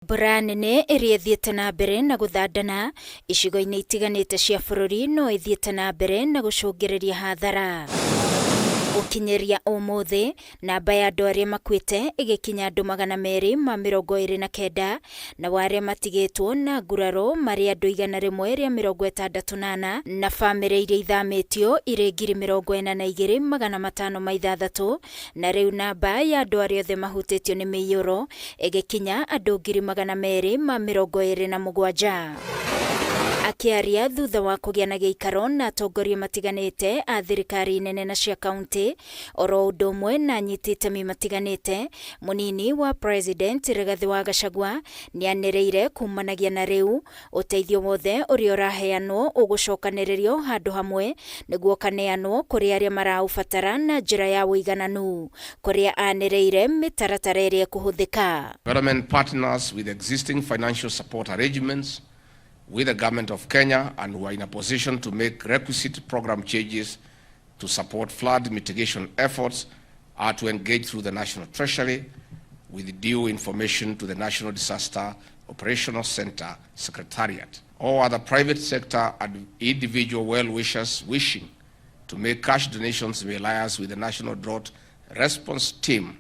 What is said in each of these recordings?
Mbura nene ĩrĩa ĩthiĩte na mbere na gũthandana icigo-inĩ itiganĩte cia bũrũri no ĩthiĩte na mbere na gũcũngĩrĩria hathara. Gũkinyĩria ũmũthĩ namba ya andũ arĩa makuĩte ĩgĩkinya andũ 229 na arĩa matigĩtwo na nguraro marĩ andũ 168 na bamĩrĩ iria ithamĩtio irĩ 42,560 na rĩu namba ya andũ arĩa othe mahutĩtio nĩ mĩiyũro ĩgĩkinya andũ 227,000. Akiaria thutha wa kũgĩa na gĩikaro na atongoria matiganĩte a thirikari nene na cia kaunti oro ũndũ ũmwe na anyiti itemi matiganĩte, mũnini wa president Rigathi wa Gachagua nĩanĩrĩire kumanagia na rĩu ũteithio wothe ũrĩa ũraheanwo ũgũcokanĩrĩrio handũ hamwe nĩguo kaneanwo kũrĩ arĩa maraũbatara na njĩra ya ũigananu, kũrĩa anĩrĩire mĩtaratara ĩrĩa kũhũthĩka. Government partners with existing financial support arrangements with the government of Kenya and who are in a position to make requisite program changes to support flood mitigation efforts are to engage through the National Treasury with due information to the National Disaster Operational Center Secretariat. All other private sector and individual well-wishers wishing to make cash donations may liaise with the National Drought Response Team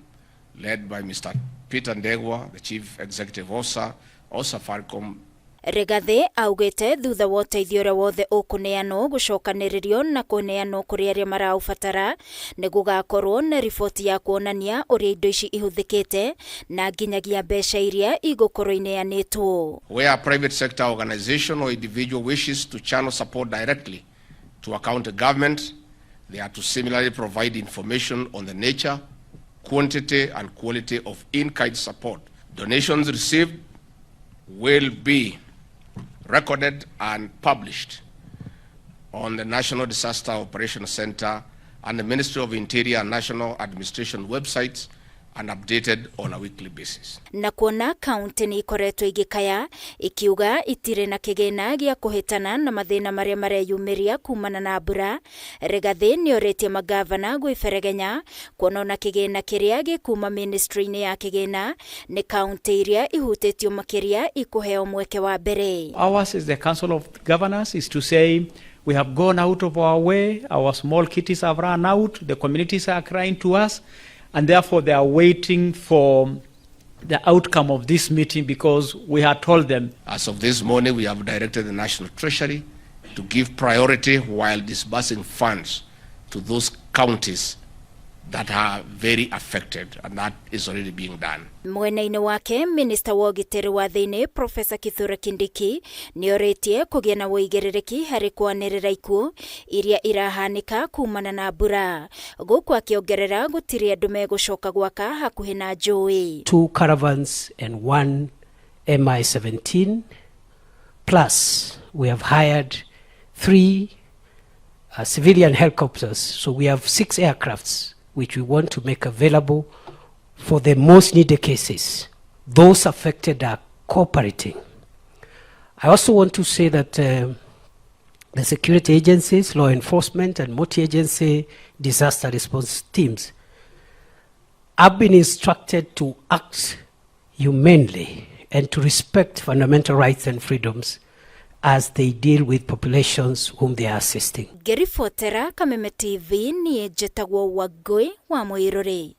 led by Mr. Peter Ndegwa, the Chief Executive Officer of Safaricom. Rigathi augĩte thutha wa ũteithio ũrĩa wothe ũkũneanwo gũcokanĩrĩrio na kũneanwo kũrĩ arĩa maraũbatara nĩ gũgakorwo na riboti ya kuonania ũrĩa indo ici ihũthĩkĩte na nginyagia mbeca iria igũkorwo ineanĩtwo. Where a private sector organization or individual wishes to channel support directly to a county government, they are to similarly provide information on the nature, quantity and quality of in-kind support. Donations received will be recorded and published on the National Disaster Operations Center and the Ministry of Interior and National Administration websites and updated on a weekly basis. Na kuona kaunti nĩ ikoretwo igĩkaya ikiuga itirĩ na kĩgĩna gĩa kũhĩtana na mathĩna marĩa mareyumĩria kumana na mbura, Rigathi nĩorĩtie magavana gwĩberegenya kuona ona kĩgĩna kĩrĩa gĩkuma ministry-inĩ ya kĩgĩna nĩ kaunti iria ihutĩtio makĩria ikũheo mweke wa mbere. Ours is the Council of Governors is to say we have gone out of our way, our small kitties have run out, the communities are crying to us, and therefore they are waiting for the outcome of this meeting because we had told them. As of this morning, we have directed the National Treasury to give priority while disbursing funds to those counties that are very affected, and that is already being done. Mwena-inĩ wake, Minister wa ũgitĩri wa thĩinĩ Professor Kithure Kindiki nĩorĩtie kũgĩa na wũigĩrĩrĩki harĩ kwanĩrĩra ikuũ iria irahanĩka kumana na mbura. Gũkũ akĩongerera gũtirĩ andũ megũcoka gwaka hakuhĩ na njũĩ. 2 caravans and 1 MI-17 plus we have hired 3 civilian helicopters, so we have 6 aircrafts which we want to make available for the most needed cases. Those affected are cooperating. I also want to say that the security agencies, law enforcement and multi-agency disaster response teams have been instructed to act humanely and to respect fundamental rights and freedoms as they deal with populations whom they are assisting. Ngĩribotera Kameme TV niĩ njĩtagwo Wangũi wa Mũirũrĩ.